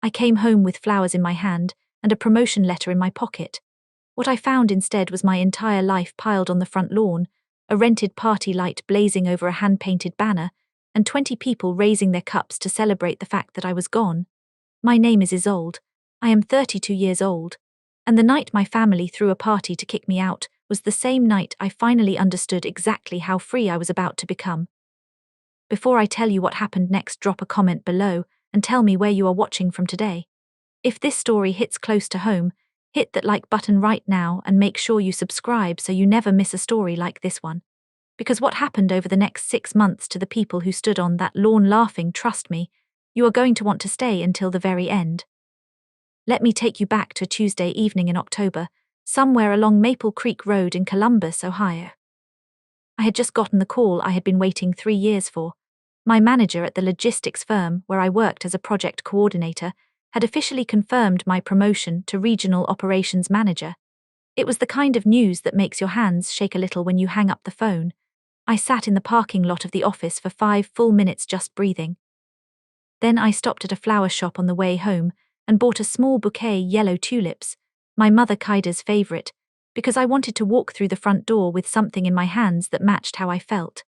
I came home with flowers in my hand and a promotion letter in my pocket. What I found instead was my entire life piled on the front lawn, a rented party light blazing over a hand-painted banner, and 20 people raising their cups to celebrate the fact that I was gone. My name is Isolde. I am 32 years old, and the night my family threw a party to kick me out was the same night I finally understood exactly how free I was about to become. Before I tell you what happened next, drop a comment below and tell me where you are watching from today. If this story hits close to home, hit that like button right now and make sure you subscribe so you never miss a story like this one. Because what happened over the next 6 months to the people who stood on that lawn laughing, trust me, you are going to want to stay until the very end. Let me take you back to a Tuesday evening in October, somewhere along Maple Creek Road in Columbus, Ohio. I had just gotten the call I had been waiting 3 years for. My manager at the logistics firm where I worked as a project coordinator had officially confirmed my promotion to regional operations manager. It was the kind of news that makes your hands shake a little when you hang up the phone. I sat in the parking lot of the office for 5 full minutes just breathing. Then I stopped at a flower shop on the way home and bought a small bouquet yellow tulips, my mother Kaida's favorite, because I wanted to walk through the front door with something in my hands that matched how I felt.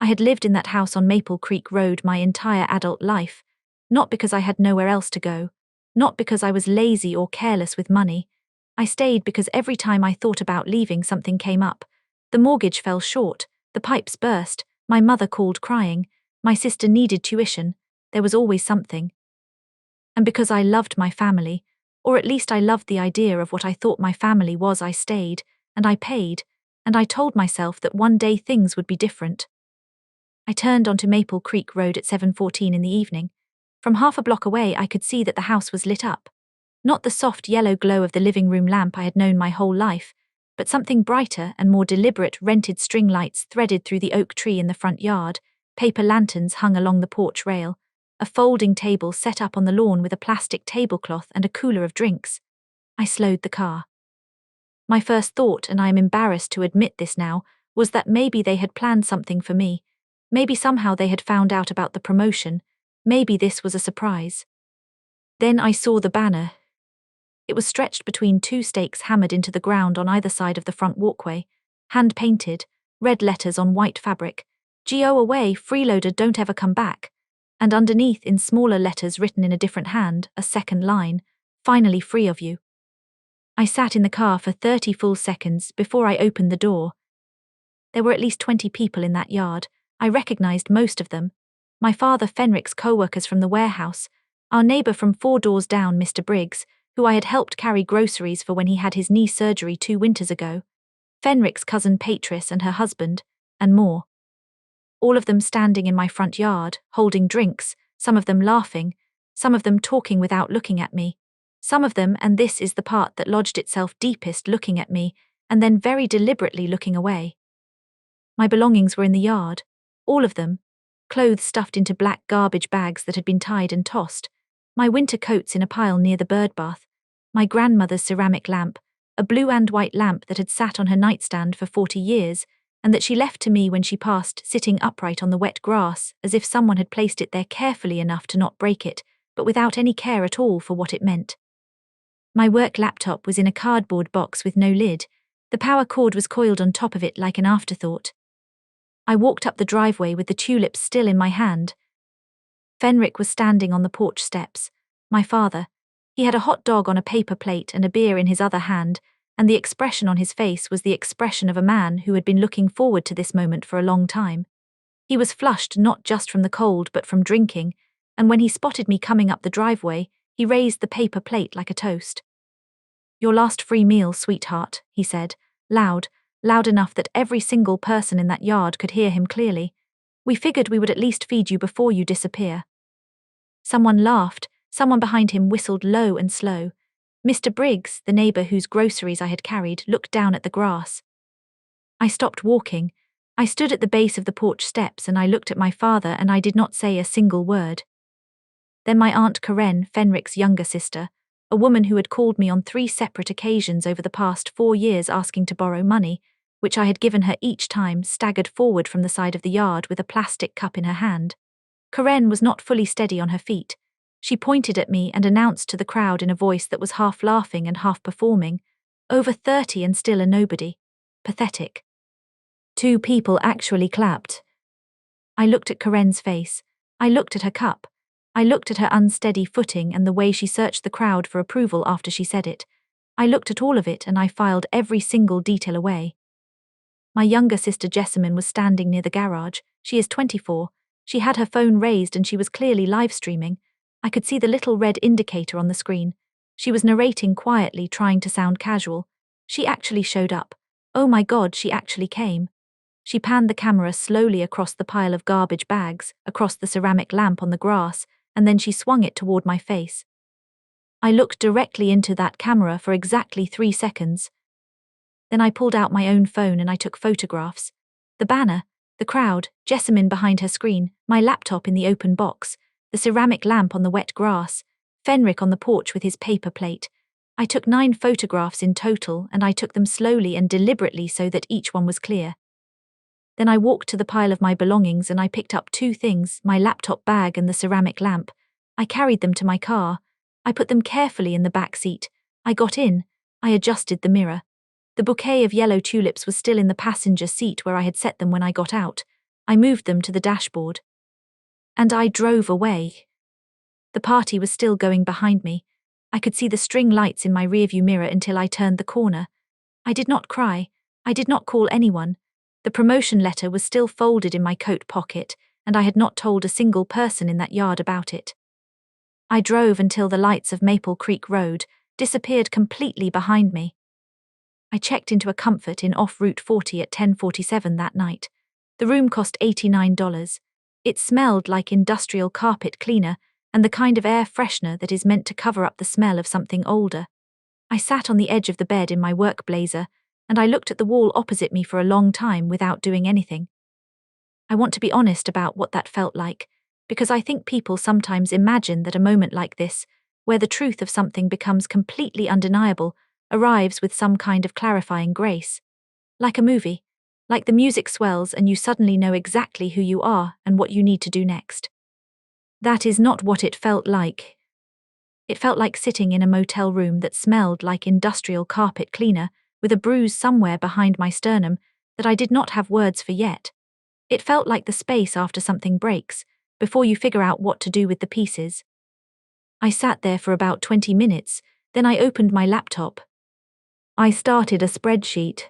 I had lived in that house on Maple Creek Road my entire adult life, not because I had nowhere else to go, not because I was lazy or careless with money. I stayed because every time I thought about leaving, something came up. The mortgage fell short, the pipes burst, my mother called crying, my sister needed tuition, there was always something. And because I loved my family, or at least I loved the idea of what I thought my family was, I stayed, and I paid, and I told myself that one day things would be different. I turned onto Maple Creek Road at 7:14 in the evening. From half a block away I could see that the house was lit up. Not the soft yellow glow of the living room lamp I had known my whole life, but something brighter and more deliberate. Rented string lights threaded through the oak tree in the front yard, paper lanterns hung along the porch rail, a folding table set up on the lawn with a plastic tablecloth and a cooler of drinks. I slowed the car. My first thought, and I am embarrassed to admit this now, was that maybe they had planned something for me. Maybe somehow they had found out about the promotion. Maybe this was a surprise. Then I saw the banner. It was stretched between 2 stakes hammered into the ground on either side of the front walkway, hand-painted, red letters on white fabric, "Go away, freeloader, don't ever come back," and underneath in smaller letters written in a different hand, a second line, "Finally free of you." I sat in the car for 30 full seconds before I opened the door. There were at least 20 people in that yard. I recognized most of them. My father Fenrich's co-workers from the warehouse, our neighbor from 4 doors down, Mr. Briggs, who I had helped carry groceries for when he had his knee surgery 2 winters ago, Fenrich's cousin Patris and her husband, and more. All of them standing in my front yard, holding drinks, some of them laughing, some of them talking without looking at me, some of them, and this is the part that lodged itself deepest, looking at me, and then very deliberately looking away. My belongings were in the yard, all of them, clothes stuffed into black garbage bags that had been tied and tossed, my winter coats in a pile near the bird bath, my grandmother's ceramic lamp, a blue and white lamp that had sat on her nightstand for 40 years, and that she left to me when she passed, sitting upright on the wet grass, as if someone had placed it there carefully enough to not break it, but without any care at all for what it meant. My work laptop was in a cardboard box with no lid. The power cord was coiled on top of it like an afterthought. I walked up the driveway with the tulips still in my hand. Fenrich was standing on the porch steps. My father. He had a hot dog on a paper plate and a beer in his other hand, and the expression on his face was the expression of a man who had been looking forward to this moment for a long time. He was flushed not just from the cold but from drinking, and when he spotted me coming up the driveway, he raised the paper plate like a toast. "Your last free meal, sweetheart," he said, loud enough that every single person in that yard could hear him clearly. "We figured we would at least feed you before you disappear." Someone laughed, someone behind him whistled low and slow. Mr. Briggs, the neighbor whose groceries I had carried, looked down at the grass. I stopped walking. I stood at the base of the porch steps and I looked at my father and I did not say a single word. Then my Aunt Karen, Fenrich's younger sister, a woman who had called me on 3 separate occasions over the past 4 years asking to borrow money, which I had given her each time, staggered forward from the side of the yard with a plastic cup in her hand. Karen was not fully steady on her feet. She pointed at me and announced to the crowd in a voice that was half laughing and half performing, "Over 30 and still a nobody. Pathetic." 2 people actually clapped. I looked at Karen's face. I looked at her cup. I looked at her unsteady footing and the way she searched the crowd for approval after she said it. I looked at all of it and I filed every single detail away. My younger sister Jessamine was standing near the garage. She is 24. She had her phone raised and she was clearly live streaming. I could see the little red indicator on the screen. She was narrating quietly, trying to sound casual. She actually showed up. Oh my God, she actually came. She panned the camera slowly across the pile of garbage bags, across the ceramic lamp on the grass, and then she swung it toward my face. I looked directly into that camera for exactly 3 seconds. Then I pulled out my own phone and I took photographs. The banner, the crowd, Jessamine behind her screen, my laptop in the open box, the ceramic lamp on the wet grass, Fenric on the porch with his paper plate. I took 9 photographs in total and I took them slowly and deliberately so that each one was clear. Then I walked to the pile of my belongings and I picked up 2 things, my laptop bag and the ceramic lamp. I carried them to my car. I put them carefully in the back seat. I got in. I adjusted the mirror. The bouquet of yellow tulips was still in the passenger seat where I had set them when I got out. I moved them to the dashboard. And I drove away. The party was still going behind me. I could see the string lights in my rearview mirror until I turned the corner. I did not cry. I did not call anyone. The promotion letter was still folded in my coat pocket, and I had not told a single person in that yard about it. I drove until the lights of Maple Creek Road disappeared completely behind me. I checked into a Comfort Inn off Route 40 at 10:47 that night. The room cost $89. It smelled like industrial carpet cleaner and the kind of air freshener that is meant to cover up the smell of something older. I sat on the edge of the bed in my work blazer, and I looked at the wall opposite me for a long time without doing anything. I want to be honest about what that felt like, because I think people sometimes imagine that a moment like this, where the truth of something becomes completely undeniable, arrives with some kind of clarifying grace. Like a movie, like the music swells and you suddenly know exactly who you are and what you need to do next. That is not what it felt like. It felt like sitting in a motel room that smelled like industrial carpet cleaner, with a bruise somewhere behind my sternum that I did not have words for yet. It felt like the space after something breaks, before you figure out what to do with the pieces. I sat there for about 20 minutes, then I opened my laptop. I started a spreadsheet.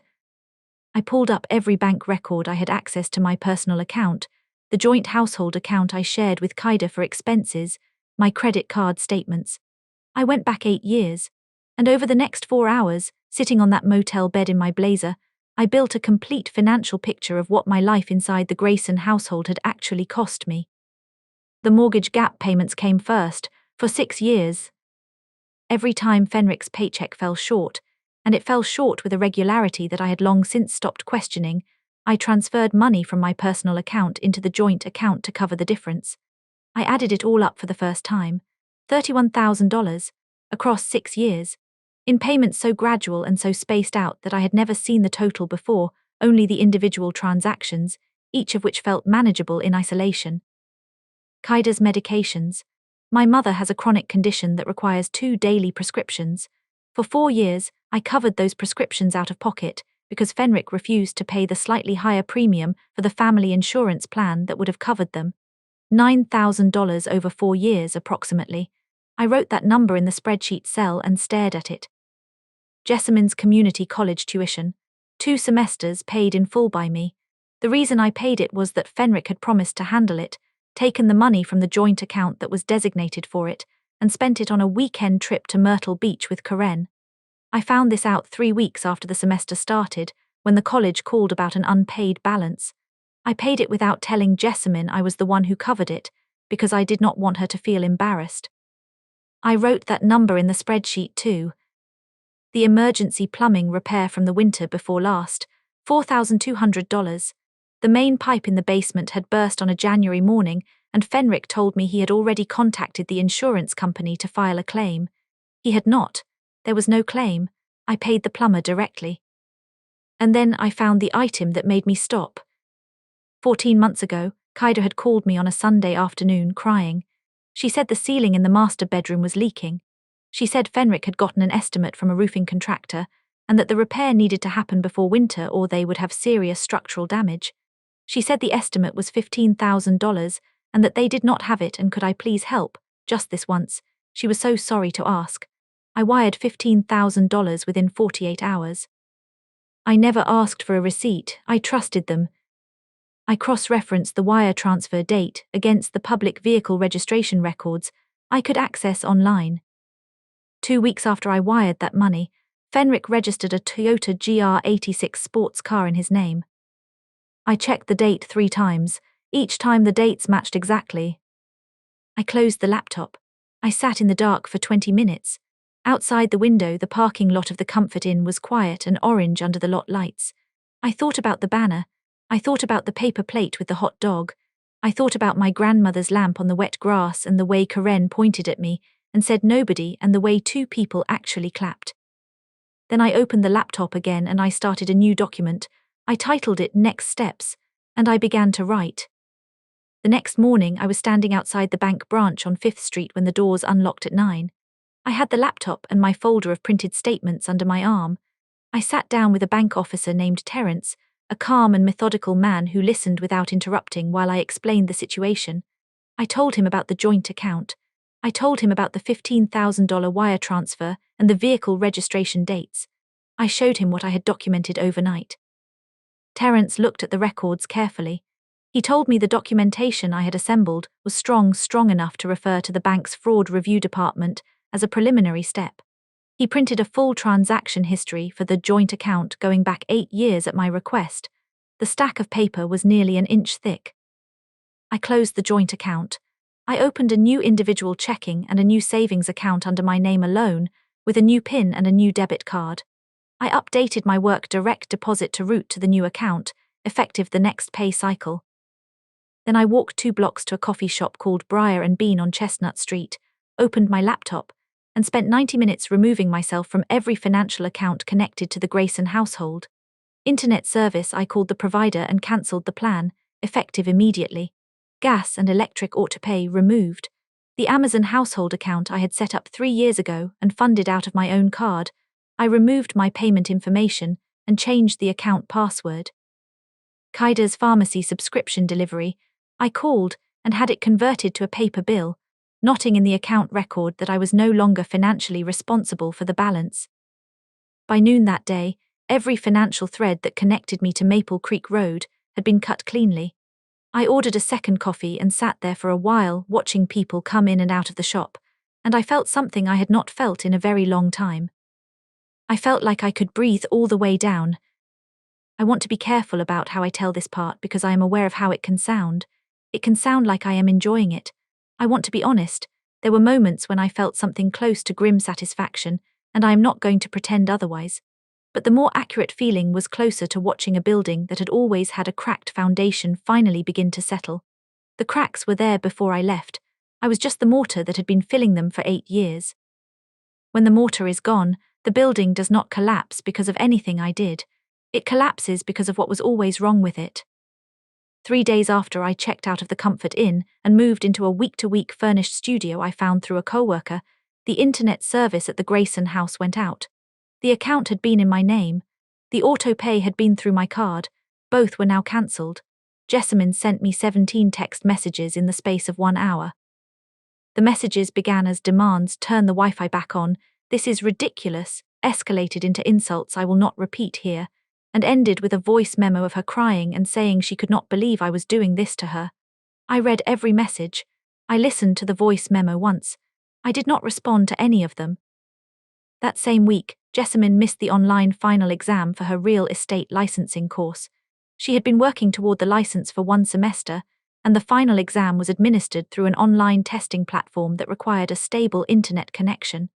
I pulled up every bank record I had access to my personal account, the joint household account I shared with Kaida for expenses, my credit card statements. I went back 8 years, and over the next 4 hours, sitting on that motel bed in my blazer, I built a complete financial picture of what my life inside the Grayson household had actually cost me. The mortgage gap payments came first, for 6 years. Every time Fenric's paycheck fell short, and it fell short with a regularity that I had long since stopped questioning, I transferred money from my personal account into the joint account to cover the difference. I added it all up for the first time, $31,000, across 6 years, in payments so gradual and so spaced out that I had never seen the total before, only the individual transactions, each of which felt manageable in isolation. Kaida's medications. My mother has a chronic condition that requires 2 daily prescriptions. For 4 years, I covered those prescriptions out of pocket because Fenric refused to pay the slightly higher premium for the family insurance plan that would have covered them. $9,000 over 4 years, approximately. I wrote that number in the spreadsheet cell and stared at it. Jessamine's community college tuition. 2 semesters paid in full by me. The reason I paid it was that Fenric had promised to handle it, taken the money from the joint account that was designated for it, and spent it on a weekend trip to Myrtle Beach with Karen. I found this out 3 weeks after the semester started, when the college called about an unpaid balance. I paid it without telling Jessamine I was the one who covered it, because I did not want her to feel embarrassed. I wrote that number in the spreadsheet too. The emergency plumbing repair from the winter before last, $4,200. The main pipe in the basement had burst on a January morning, and Fenric told me he had already contacted the insurance company to file a claim. He had not. There was no claim. I paid the plumber directly. And then I found the item that made me stop. 14 months ago, Kaida had called me on a Sunday afternoon crying. She said the ceiling in the master bedroom was leaking. She said Fenric had gotten an estimate from a roofing contractor and that the repair needed to happen before winter or they would have serious structural damage. She said the estimate was $15,000 and that they did not have it and could I please help, just this once. She was so sorry to ask. I wired $15,000 within 48 hours. I never asked for a receipt, I trusted them. I cross-referenced the wire transfer date against the public vehicle registration records I could access online. 2 weeks after I wired that money, Fenric registered a Toyota GR86 sports car in his name. I checked the date 3 times, each time the dates matched exactly. I closed the laptop. I sat in the dark for 20 minutes. Outside the window, the parking lot of the Comfort Inn was quiet and orange under the lot lights. I thought about the banner. I thought about the paper plate with the hot dog. I thought about my grandmother's lamp on the wet grass and the way Karen pointed at me and said nobody and the way 2 people actually clapped. Then I opened the laptop again and I started a new document. I titled it Next Steps, and I began to write. The next morning I was standing outside the bank branch on 5th Street when the doors unlocked at 9. I had the laptop and my folder of printed statements under my arm. I sat down with a bank officer named Terence, a calm and methodical man who listened without interrupting while I explained the situation. I told him about the joint account. I told him about the $15,000 wire transfer and the vehicle registration dates. I showed him what I had documented overnight. Terence looked at the records carefully. He told me the documentation I had assembled was strong enough to refer to the bank's fraud review department as a preliminary step. He printed a full transaction history for the joint account going back 8 years at my request. The stack of paper was nearly an inch thick. I closed the joint account. I opened a new individual checking and a new savings account under my name alone, with a new PIN and a new debit card. I updated my work direct deposit to route to the new account, effective the next pay cycle. Then I walked 2 blocks to a coffee shop called Briar and Bean on Chestnut Street, opened my laptop, and spent 90 minutes removing myself from every financial account connected to the Grayson household. Internet service, I called the provider and cancelled the plan, effective immediately. Gas and electric autopay removed. The Amazon household account I had set up 3 years ago and funded out of my own card, I removed my payment information and changed the account password. Kaida's pharmacy subscription delivery, I called and had it converted to a paper bill, noting in the account record that I was no longer financially responsible for the balance. By noon that day, every financial thread that connected me to Maple Creek Road had been cut cleanly. I ordered a second coffee and sat there for a while watching people come in and out of the shop, and I felt something I had not felt in a very long time. I felt like I could breathe all the way down. I want to be careful about how I tell this part because I am aware of how it can sound. It can sound like I am enjoying it. I want to be honest. There were moments when I felt something close to grim satisfaction, and I am not going to pretend otherwise. But the more accurate feeling was closer to watching a building that had always had a cracked foundation finally begin to settle. The cracks were there before I left. I was just the mortar that had been filling them for 8 years. When the mortar is gone, the building does not collapse because of anything I did. It collapses because of what was always wrong with it. 3 days after I checked out of the Comfort Inn and moved into a week-to-week furnished studio I found through a coworker, the internet service at the Grayson house went out. The account had been in my name. The auto-pay had been through my card. Both were now cancelled. Jessamine sent me 17 text messages in the space of 1 hour. The messages began as demands: turn the Wi-Fi back on, this is ridiculous, escalated into insults I will not repeat here, and ended with a voice memo of her crying and saying she could not believe I was doing this to her. I read every message. I listened to the voice memo once. I did not respond to any of them. That same week, Jessamine missed the online final exam for her real estate licensing course. She had been working toward the license for 1 semester, and the final exam was administered through an online testing platform that required a stable internet connection.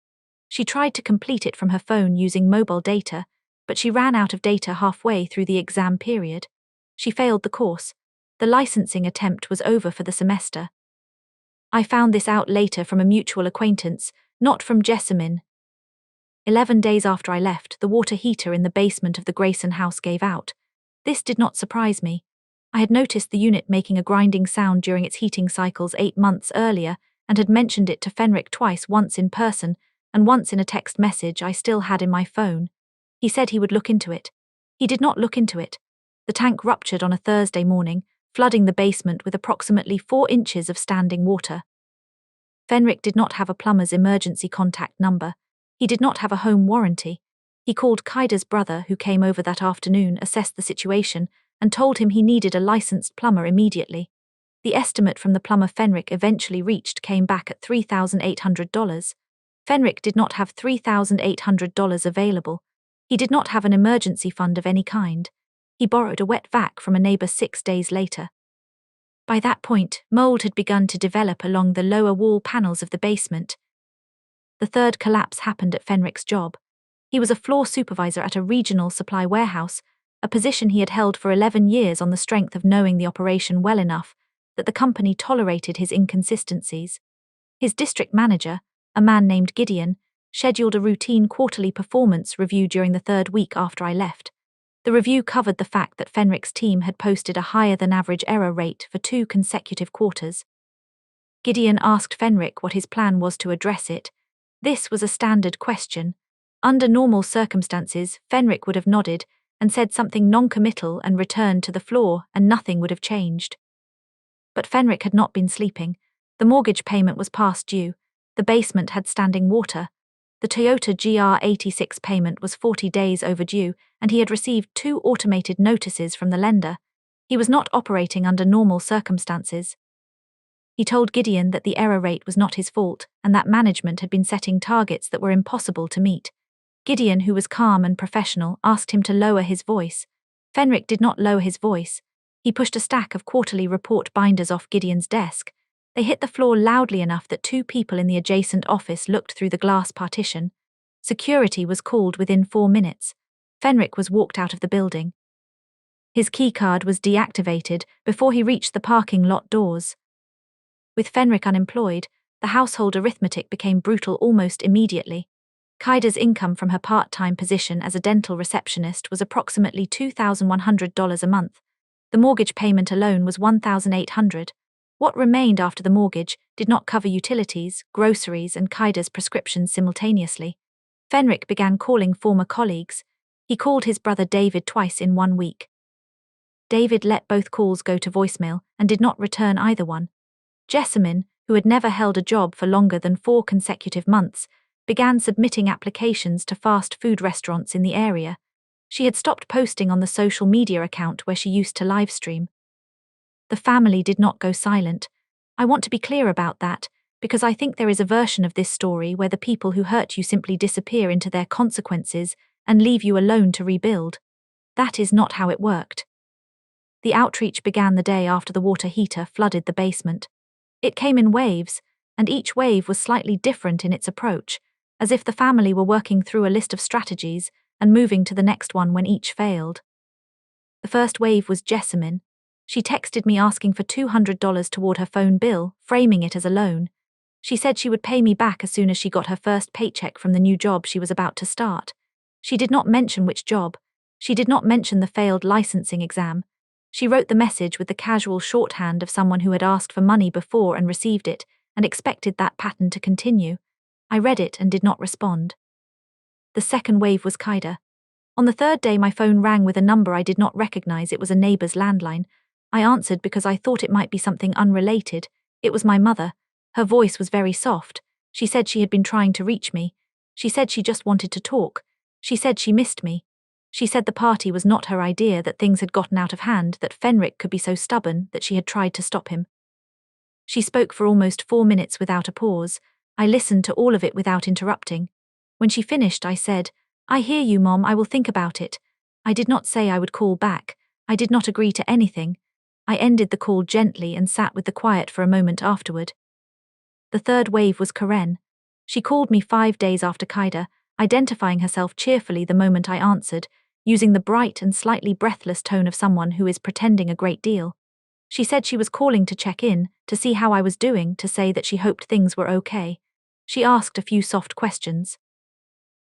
She tried to complete it from her phone using mobile data, but she ran out of data halfway through the exam period. She failed the course. The licensing attempt was over for the semester. I found this out later from a mutual acquaintance, not from Jessamine. 11 days after I left, the water heater in the basement of the Grayson house gave out. This did not surprise me. I had noticed the unit making a grinding sound during its heating cycles 8 months earlier, and had mentioned it to Fenric twice, once in person and once in a text message I still had in my phone. He said he would look into it. He did not look into it. The tank ruptured on a Thursday morning, flooding the basement with approximately 4 inches of standing water. Fenric did not have a plumber's emergency contact number. He did not have a home warranty. He called Kaida's brother, who came over that afternoon, assessed the situation, and told him he needed a licensed plumber immediately. The estimate from the plumber Fenric eventually reached came back at $3,800. Fenric did not have $3,800 available. He did not have an emergency fund of any kind. He borrowed a wet vac from a neighbor 6 days later. By that point, mold had begun to develop along the lower wall panels of the basement. The third collapse happened at Fenric's job. He was a floor supervisor at a regional supply warehouse, a position he had held for 11 years on the strength of knowing the operation well enough that the company tolerated his inconsistencies. His district manager, a man named Gideon, scheduled a routine quarterly performance review during the third week after I left. The review covered the fact that Fenric's team had posted a higher-than-average error rate for 2 consecutive quarters. Gideon asked Fenric what his plan was to address it. This was a standard question. Under normal circumstances, Fenric would have nodded and said something non-committal and returned to the floor, and nothing would have changed. But Fenric had not been sleeping. The mortgage payment was past due. The basement had standing water. The Toyota GR86 payment was 40 days overdue, and he had received 2 automated notices from the lender. He was not operating under normal circumstances. He told Gideon that the error rate was not his fault, and that management had been setting targets that were impossible to meet. Gideon, who was calm and professional, asked him to lower his voice. Fenric did not lower his voice. He pushed a stack of quarterly report binders off Gideon's desk. They hit the floor loudly enough that 2 people in the adjacent office looked through the glass partition. Security was called within 4 minutes. Fenric was walked out of the building. His keycard was deactivated before he reached the parking lot doors. With Fenric unemployed, the household arithmetic became brutal almost immediately. Kaida's income from her part-time position as a dental receptionist was approximately $2,100 a month. The mortgage payment alone was $1,800. What remained after the mortgage did not cover utilities, groceries, and Kaida's prescriptions simultaneously. Fenric began calling former colleagues. He called his brother David twice in 1 week. David let both calls go to voicemail and did not return either one. Jessamine, who had never held a job for longer than 4 consecutive months, began submitting applications to fast food restaurants in the area. She had stopped posting on the social media account where she used to livestream. The family did not go silent. I want to be clear about that, because I think there is a version of this story where the people who hurt you simply disappear into their consequences and leave you alone to rebuild. That is not how it worked. The outreach began the day after the water heater flooded the basement. It came in waves, and each wave was slightly different in its approach, as if the family were working through a list of strategies and moving to the next one when each failed. The first wave was Jessamine. She texted me asking for $200 toward her phone bill, framing it as a loan. She said she would pay me back as soon as she got her first paycheck from the new job she was about to start. She did not mention which job. She did not mention the failed licensing exam. She wrote the message with the casual shorthand of someone who had asked for money before and received it, and expected that pattern to continue. I read it and did not respond. The second wave was Kaida. On the third day my phone rang with a number I did not recognize. It was a neighbor's landline. I answered because I thought it might be something unrelated. It was my mother. Her voice was very soft. She said she had been trying to reach me. She said she just wanted to talk. She said she missed me. She said the party was not her idea, that things had gotten out of hand, that Fenric could be so stubborn that she had tried to stop him. She spoke for almost 4 minutes without a pause. I listened to all of it without interrupting. When she finished, I said, "I hear you, Mom, I will think about it." I did not say I would call back. I did not agree to anything. I ended the call gently and sat with the quiet for a moment afterward. The third wave was Karen. She called me 5 days after Kaida, identifying herself cheerfully the moment I answered, using the bright and slightly breathless tone of someone who is pretending a great deal. She said she was calling to check in, to see how I was doing, to say that she hoped things were okay. She asked a few soft questions.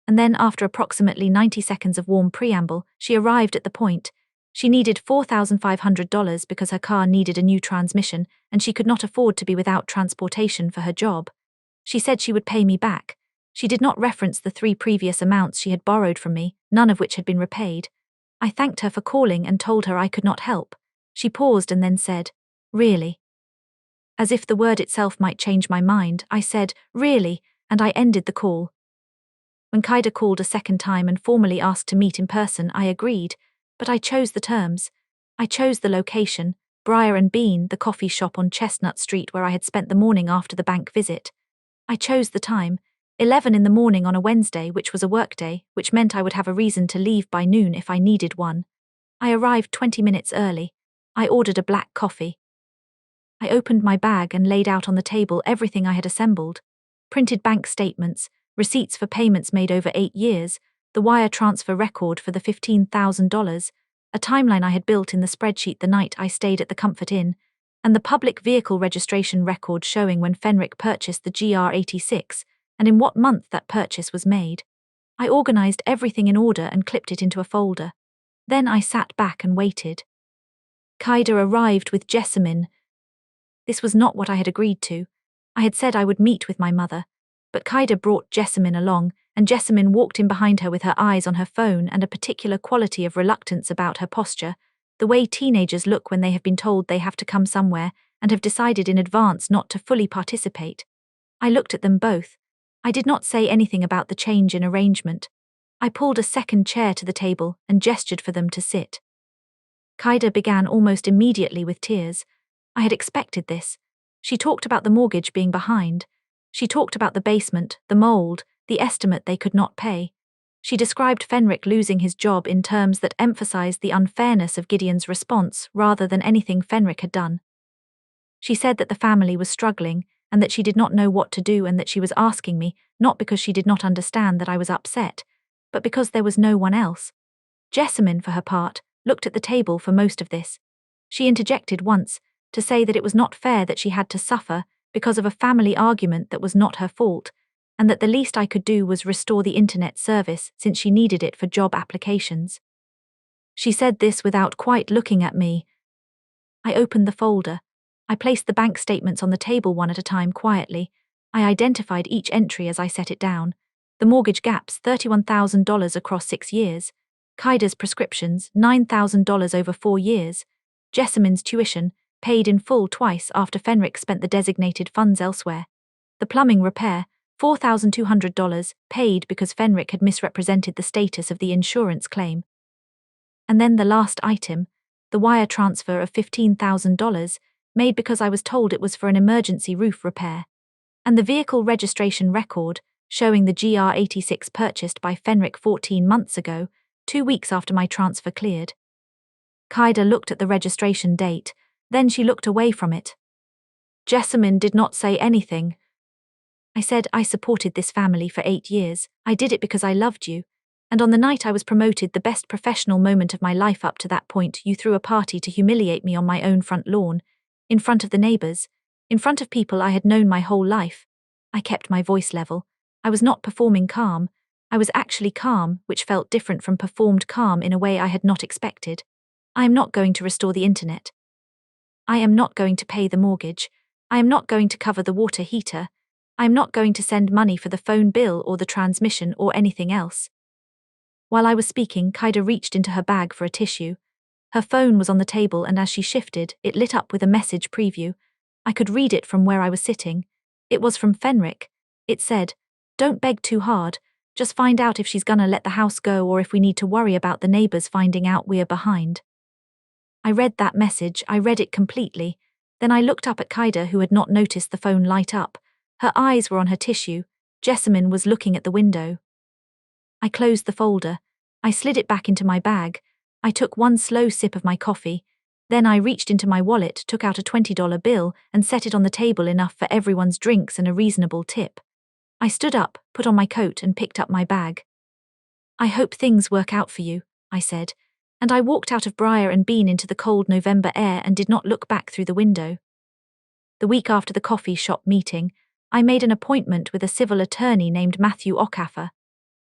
And then, after approximately 90 seconds of warm preamble, she arrived at the point. She needed $4,500 because her car needed a new transmission and she could not afford to be without transportation for her job. She said she would pay me back. She did not reference the 3 previous amounts she had borrowed from me, none of which had been repaid. I thanked her for calling and told her I could not help. She paused and then said, "Really?" As if the word itself might change my mind, I said, "Really," and I ended the call. When Kaida called a second time and formally asked to meet in person, I agreed, but I chose the terms. I chose the location, Briar and Bean, the coffee shop on Chestnut Street where I had spent the morning after the bank visit. I chose the time, 11 in the morning on a Wednesday, which was a workday, which meant I would have a reason to leave by noon if I needed one. I arrived 20 minutes early. I ordered a black coffee. I opened my bag and laid out on the table everything I had assembled. Printed bank statements, receipts for payments made over 8 years, the wire transfer record for the $15,000, a timeline I had built in the spreadsheet the night I stayed at the Comfort Inn, and the public vehicle registration record showing when Fenric purchased the GR86 and in what month that purchase was made. I organized everything in order and clipped it into a folder. Then I sat back and waited. Kaida arrived with Jessamine. This was not what I had agreed to. I had said I would meet with my mother, but Kaida brought Jessamine along, and Jessamine walked in behind her with her eyes on her phone and a particular quality of reluctance about her posture, the way teenagers look when they have been told they have to come somewhere and have decided in advance not to fully participate. I looked at them both. I did not say anything about the change in arrangement. I pulled a second chair to the table and gestured for them to sit. Kaida began almost immediately with tears. I had expected this. She talked about the mortgage being behind. She talked about the basement, the mold, the estimate they could not pay. She described Fenric losing his job in terms that emphasized the unfairness of Gideon's response rather than anything Fenric had done. She said that the family was struggling and that she did not know what to do and that she was asking me, not because she did not understand that I was upset, but because there was no one else. Jessamine, for her part, looked at the table for most of this. She interjected once to say that it was not fair that she had to suffer because of a family argument that was not her fault, and that the least I could do was restore the internet service since she needed it for job applications. She said this without quite looking at me. I opened the folder. I placed the bank statements on the table one at a time quietly. I identified each entry as I set it down. The mortgage gaps, $31,000 across 6 years. Kaida's prescriptions, $9,000 over 4 years. Jessamine's tuition, paid in full twice after Fenric spent the designated funds elsewhere. The plumbing repair, $4,200, paid because Fenric had misrepresented the status of the insurance claim. And then the last item, the wire transfer of $15,000, made because I was told it was for an emergency roof repair. And the vehicle registration record, showing the GR86 purchased by Fenric 14 months ago, 2 weeks after my transfer cleared. Kaida looked at the registration date, then she looked away from it. Jessamine did not say anything. I said I supported this family for 8 years. I did it because I loved you. And on the night I was promoted the best professional moment of my life up to that point, you threw a party to humiliate me on my own front lawn, in front of the neighbors, in front of people I had known my whole life. I kept my voice level. I was not performing calm. I was actually calm, which felt different from performed calm in a way I had not expected. I am not going to restore the internet. I am not going to pay the mortgage. I am not going to cover the water heater. I am not going to send money for the phone bill or the transmission or anything else. While I was speaking, Kaida reached into her bag for a tissue. Her phone was on the table and as she shifted, it lit up with a message preview. I could read it from where I was sitting. It was from Fenric. It said, "Don't beg too hard. Just find out if she's gonna let the house go or if we need to worry about the neighbors finding out we're behind." I read that message, I read it completely. Then I looked up at Kaida, who had not noticed the phone light up. Her eyes were on her tissue. Jessamine was looking at the window. I closed the folder. I slid it back into my bag. I took one slow sip of my coffee. Then I reached into my wallet, took out a $20 bill, and set it on the table, enough for everyone's drinks and a reasonable tip. I stood up, put on my coat, and picked up my bag. "I hope things work out for you," I said, and I walked out of Briar and Bean into the cold November air and did not look back through the window. The week after the coffee shop meeting, I made an appointment with a civil attorney named Matthew Okaffer.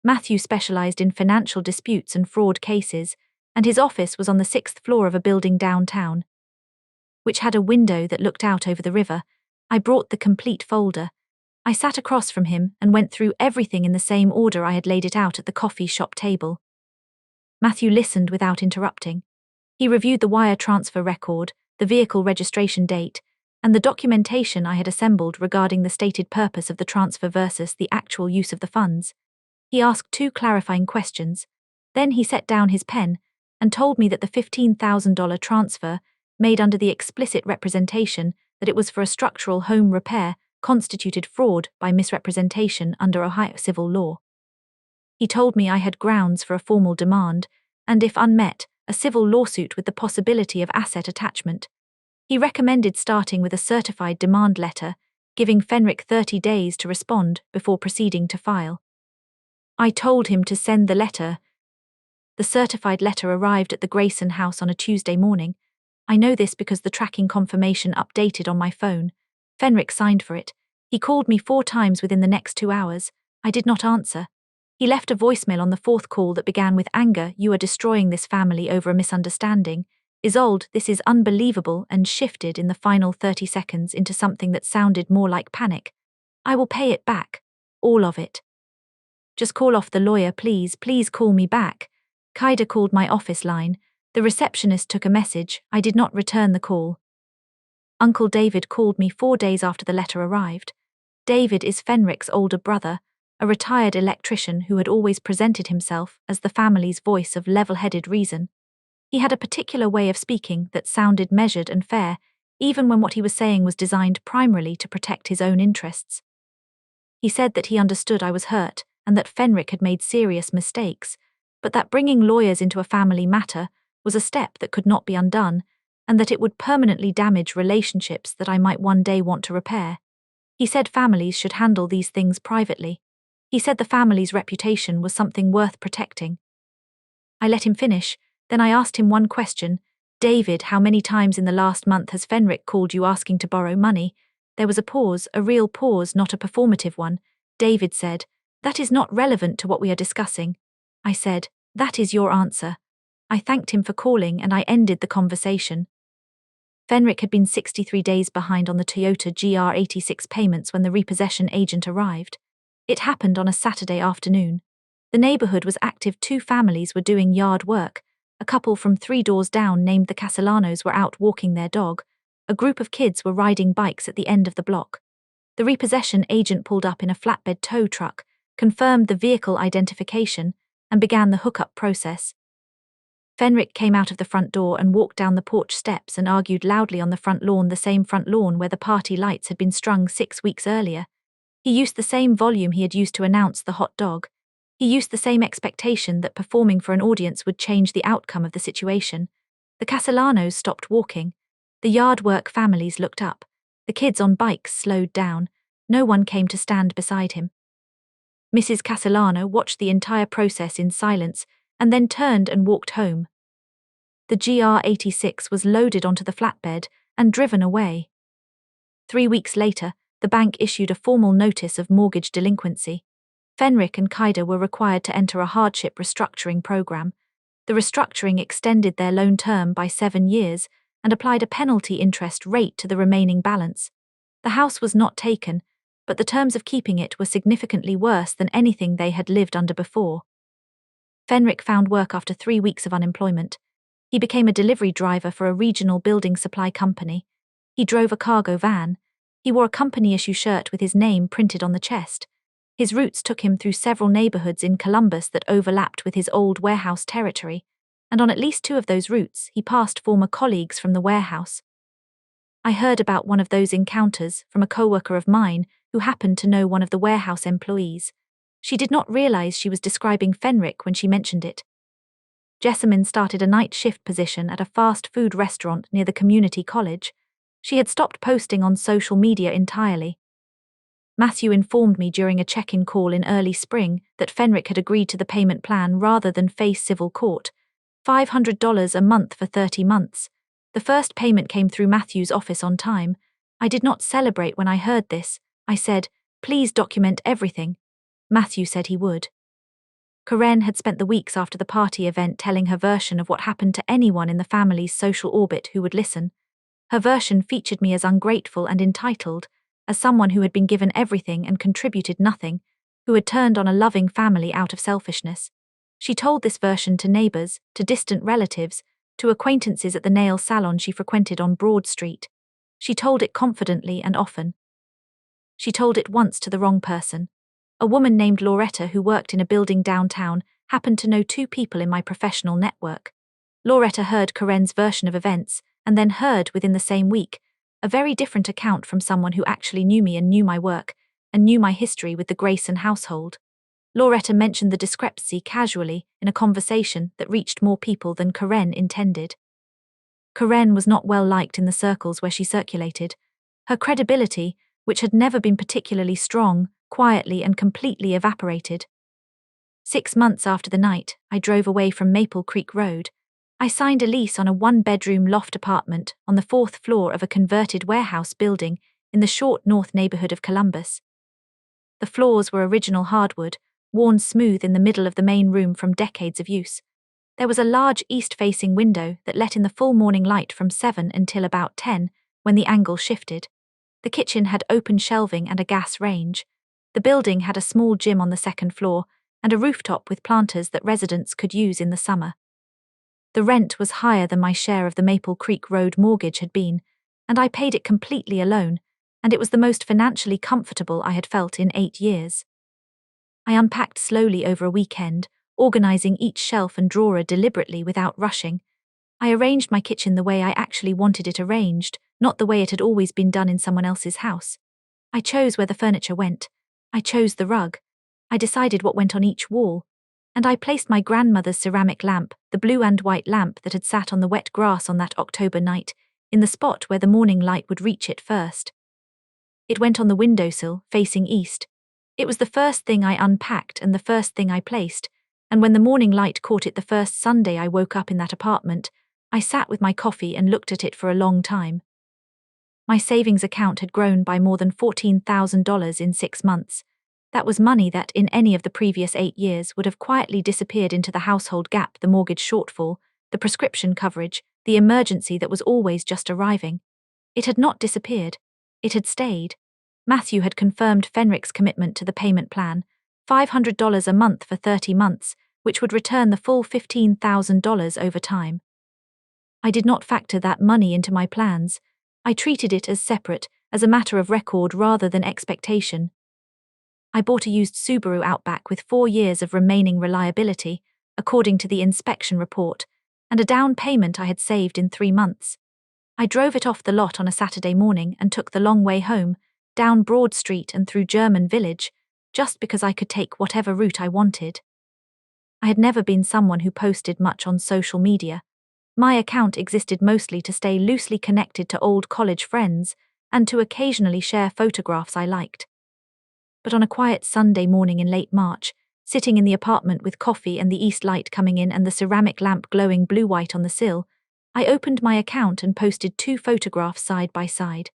Matthew specialized in financial disputes and fraud cases. and his office was on the 6th floor of a building downtown, which had a window that looked out over the river. I brought the complete folder. I sat across from him and went through everything in the same order I had laid it out at the coffee shop table. Matthew listened without interrupting. He reviewed the wire transfer record, the vehicle registration date, and the documentation I had assembled regarding the stated purpose of the transfer versus the actual use of the funds. He asked 2 clarifying questions. Then he set down his pen and told me that the $15,000 transfer, made under the explicit representation that it was for a structural home repair, constituted fraud by misrepresentation under Ohio civil law. He told me I had grounds for a formal demand, and if unmet, a civil lawsuit with the possibility of asset attachment. He recommended starting with a certified demand letter, giving Fenric 30 days to respond before proceeding to file. I told him to send the letter. The certified letter arrived at the Grayson house on a Tuesday morning. I know this because the tracking confirmation updated on my phone. Fenric signed for it. He called me 4 times within the next 2 hours. I did not answer. He left a voicemail on the 4th call that began with anger. "You are destroying this family over a misunderstanding. Isolde, this is unbelievable," and shifted in the final 30 seconds into something that sounded more like panic. "I will pay it back. All of it. Just call off the lawyer, please. Please call me back." Kaida called my office line. The receptionist took a message. I did not return the call. Uncle David called me 4 days after the letter arrived. David is Fenric's older brother, a retired electrician who had always presented himself as the family's voice of level-headed reason. He had a particular way of speaking that sounded measured and fair, even when what he was saying was designed primarily to protect his own interests. He said that he understood I was hurt and that Fenric had made serious mistakes, but that bringing lawyers into a family matter was a step that could not be undone, and that it would permanently damage relationships that I might one day want to repair. He said families should handle these things privately. He said the family's reputation was something worth protecting. I let him finish, then I asked him one question. "David, how many times in the last month has Fenric called you asking to borrow money?" There was a pause, a real pause, not a performative one. David said, "That is not relevant to what we are discussing." I said, "That is your answer." I thanked him for calling and I ended the conversation. Fenric had been 63 days behind on the Toyota GR86 payments when the repossession agent arrived. It happened on a Saturday afternoon. The neighborhood was active. 2 families were doing yard work. A couple from 3 doors down named the Castellanos were out walking their dog. A group of kids were riding bikes at the end of the block. The repossession agent pulled up in a flatbed tow truck, confirmed the vehicle identification, and began the hookup process. Fenric came out of the front door and walked down the porch steps and argued loudly on the front lawn, the same front lawn where the party lights had been strung 6 weeks earlier. He used the same volume he had used to announce the hot dog. He used the same expectation that performing for an audience would change the outcome of the situation. The Castellanos stopped walking. The yard work families looked up. The kids on bikes slowed down. No one came to stand beside him. Mrs. Castellano watched the entire process in silence and then turned and walked home. The GR86 was loaded onto the flatbed and driven away. 3 weeks later, the bank issued a formal notice of mortgage delinquency. Fenric and Kaida were required to enter a hardship restructuring program. The restructuring extended their loan term by 7 years and applied a penalty interest rate to the remaining balance. The house was not taken, but the terms of keeping it were significantly worse than anything they had lived under before. Fenric found work after 3 weeks of unemployment. He became a delivery driver for a regional building supply company. He drove a cargo van. He wore a company-issue shirt with his name printed on the chest. His routes took him through several neighborhoods in Columbus that overlapped with his old warehouse territory, and on at least 2 of those routes he passed former colleagues from the warehouse. I heard about one of those encounters from a coworker of mine who happened to know one of the warehouse employees. She did not realize she was describing Fenric when she mentioned it. Jessamine started a night shift position at a fast food restaurant near the community college. She had stopped posting on social media entirely. Matthew informed me during a check-in call in early spring that Fenric had agreed to the payment plan rather than face civil court. $500 a month for 30 months. The first payment came through Matthew's office on time. I did not celebrate when I heard this. I said, "Please document everything." Matthew said he would. Karen had spent the weeks after the party event telling her version of what happened to anyone in the family's social orbit who would listen. Her version featured me as ungrateful and entitled, as someone who had been given everything and contributed nothing, who had turned on a loving family out of selfishness. She told this version to neighbors, to distant relatives, to acquaintances at the nail salon she frequented on Broad Street. She told it confidently and often. She told it once to the wrong person. A woman named Loretta, who worked in a building downtown, happened to know two people in my professional network. Loretta heard Karen's version of events, and then heard, within the same week, a very different account from someone who actually knew me and knew my work, and knew my history with the Grayson household. Loretta mentioned the discrepancy casually in a conversation that reached more people than Karen intended. Karen was not well liked in the circles where she circulated. Her credibility, which had never been particularly strong, quietly and completely evaporated. 6 months after the night, I drove away from Maple Creek Road. I signed a lease on a 1-bedroom loft apartment on the 4th floor of a converted warehouse building in the Short North neighborhood of Columbus. The floors were original hardwood, worn smooth in the middle of the main room from decades of use. There was a large east-facing window that let in the full morning light from 7 until about 10, when the angle shifted. The kitchen had open shelving and a gas range. The building had a small gym on the 2nd floor and a rooftop with planters that residents could use in the summer. The rent was higher than my share of the Maple Creek Road mortgage had been, and I paid it completely alone, and it was the most financially comfortable I had felt in 8 years. I unpacked slowly over a weekend, organizing each shelf and drawer deliberately without rushing. I arranged my kitchen the way I actually wanted it arranged, not the way it had always been done in someone else's house. I chose where the furniture went. I chose the rug. I decided what went on each wall. And I placed my grandmother's ceramic lamp, the blue and white lamp that had sat on the wet grass on that October night, in the spot where the morning light would reach it first. It went on the windowsill, facing east. It was the first thing I unpacked and the first thing I placed, and when the morning light caught it the first Sunday I woke up in that apartment, I sat with my coffee and looked at it for a long time. My savings account had grown by more than $14,000 in 6 months. That was money that, in any of the previous 8 years, would have quietly disappeared into the household gap, the mortgage shortfall, the prescription coverage, the emergency that was always just arriving. It had not disappeared. It had stayed. Matthew had confirmed Fenrich's commitment to the payment plan, $500 a month for 30 months, which would return the full $15,000 over time. I did not factor that money into my plans. I treated it as separate, as a matter of record rather than expectation. I bought a used Subaru Outback with 4 years of remaining reliability, according to the inspection report, and a down payment I had saved in 3 months. I drove it off the lot on a Saturday morning and took the long way home, down Broad Street and through German Village, just because I could take whatever route I wanted. I had never been someone who posted much on social media. My account existed mostly to stay loosely connected to old college friends and to occasionally share photographs I liked. But on a quiet Sunday morning in late March, sitting in the apartment with coffee and the east light coming in and the ceramic lamp glowing blue-white on the sill, I opened my account and posted 2 photographs side by side.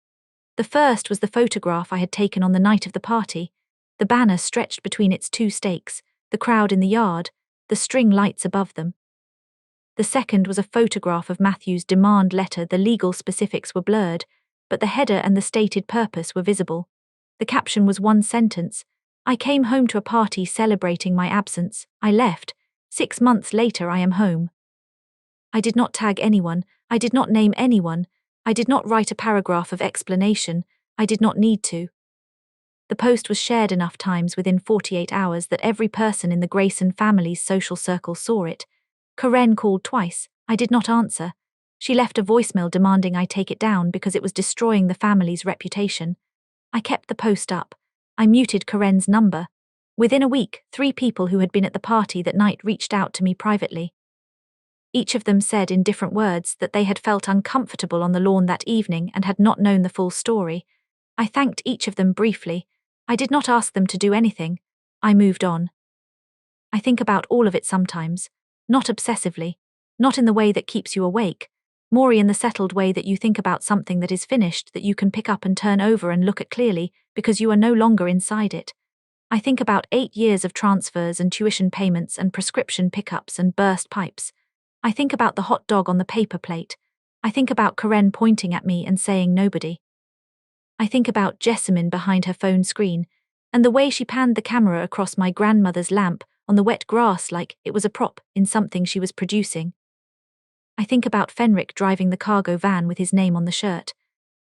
The first was the photograph I had taken on the night of the party, the banner stretched between its 2 stakes, the crowd in the yard, the string lights above them. The second was a photograph of Matthew's demand letter. The legal specifics were blurred, but the header and the stated purpose were visible. The caption was 1 sentence: I came home to a party celebrating my absence. I left. 6 months later I am home. I did not tag anyone. I did not name anyone. I did not write a paragraph of explanation. I did not need to. The post was shared enough times within 48 hours that every person in the Grayson family's social circle saw it. Karen called twice. I did not answer. She left a voicemail demanding I take it down because it was destroying the family's reputation. I kept the post up. I muted Karen's number. Within a week, 3 people who had been at the party that night reached out to me privately. Each of them said in different words that they had felt uncomfortable on the lawn that evening and had not known the full story. I thanked each of them briefly. I did not ask them to do anything. I moved on. I think about all of it sometimes, not obsessively, not in the way that keeps you awake, more in the settled way that you think about something that is finished that you can pick up and turn over and look at clearly because you are no longer inside it. I think about 8 years of transfers and tuition payments and prescription pickups and burst pipes. I think about the hot dog on the paper plate. I think about Karen pointing at me and saying nobody. I think about Jessamine behind her phone screen, and the way she panned the camera across my grandmother's lamp on the wet grass like it was a prop in something she was producing. I think about Fenric driving the cargo van with his name on the shirt.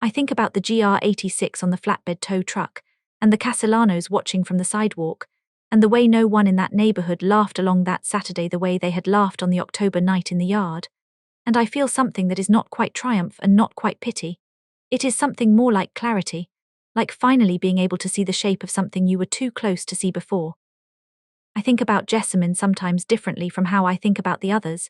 I think about the GR86 on the flatbed tow truck, and the Castellanos watching from the sidewalk, and the way no one in that neighborhood laughed along that Saturday the way they had laughed on the October night in the yard. And I feel something that is not quite triumph and not quite pity. It is something more like clarity, like finally being able to see the shape of something you were too close to see before. I think about Jessamine sometimes differently from how I think about the others.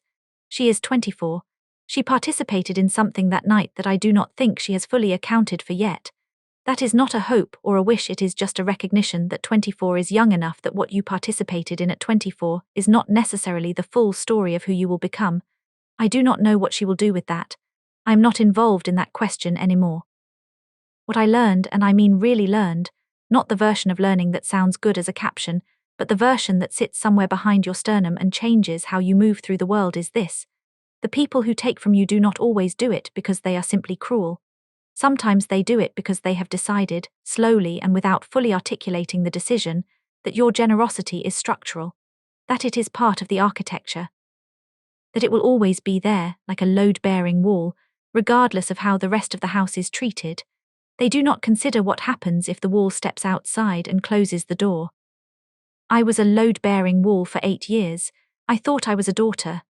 She is 24. She participated in something that night that I do not think she has fully accounted for yet. That is not a hope or a wish, it is just a recognition that 24 is young enough that what you participated in at 24 is not necessarily the full story of who you will become. I do not know what she will do with that. I am not involved in that question anymore. What I learned, and I mean really learned, not the version of learning that sounds good as a caption, but the version that sits somewhere behind your sternum and changes how you move through the world is this. The people who take from you do not always do it because they are simply cruel. Sometimes they do it because they have decided, slowly and without fully articulating the decision, that your generosity is structural, that it is part of the architecture, that it will always be there, like a load-bearing wall, regardless of how the rest of the house is treated. They do not consider what happens if the wall steps outside and closes the door. I was a load-bearing wall for 8 years. I thought I was a daughter.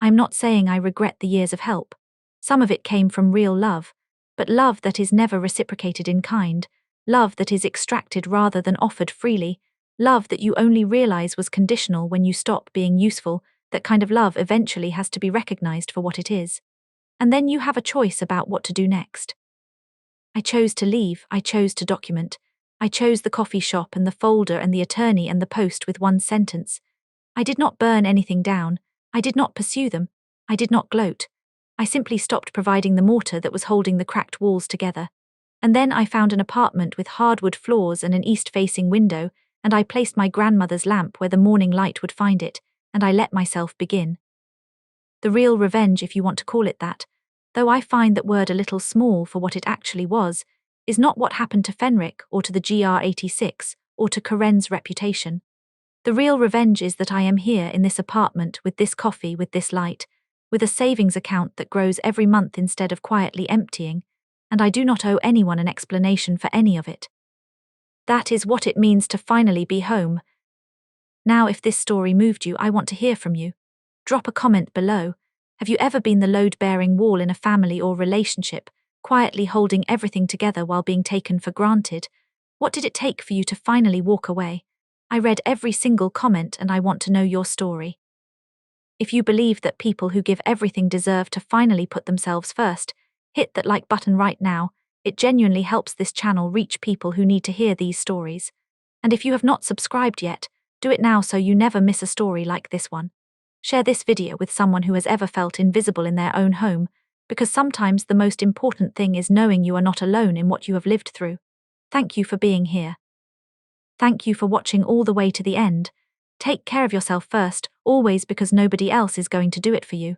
I'm not saying I regret the years of help. Some of it came from real love, but love that is never reciprocated in kind, love that is extracted rather than offered freely, love that you only realize was conditional when you stop being useful. That kind of love eventually has to be recognized for what it is. And then you have a choice about what to do next. I chose to leave, I chose to document. I chose the coffee shop and the folder and the attorney and the post with one sentence. I did not burn anything down. I did not pursue them. I did not gloat. I simply stopped providing the mortar that was holding the cracked walls together. And then I found an apartment with hardwood floors and an east-facing window, and I placed my grandmother's lamp where the morning light would find it, and I let myself begin. The real revenge, if you want to call it that, though I find that word a little small for what it actually was, is not what happened to Fenric or to the GR86 or to Karen's reputation. The real revenge is that I am here in this apartment with this coffee, with this light, with a savings account that grows every month instead of quietly emptying, and I do not owe anyone an explanation for any of it. That is what it means to finally be home. Now, if this story moved you, I want to hear from you. Drop a comment below. Have you ever been the load-bearing wall in a family or relationship, quietly holding everything together while being taken for granted? What did it take for you to finally walk away? I read every single comment and I want to know your story. If you believe that people who give everything deserve to finally put themselves first, hit that like button right now. It genuinely helps this channel reach people who need to hear these stories. And if you have not subscribed yet, do it now so you never miss a story like this one. Share this video with someone who has ever felt invisible in their own home, because sometimes the most important thing is knowing you are not alone in what you have lived through. Thank you for being here. Thank you for watching all the way to the end. Take care of yourself first, always, because nobody else is going to do it for you.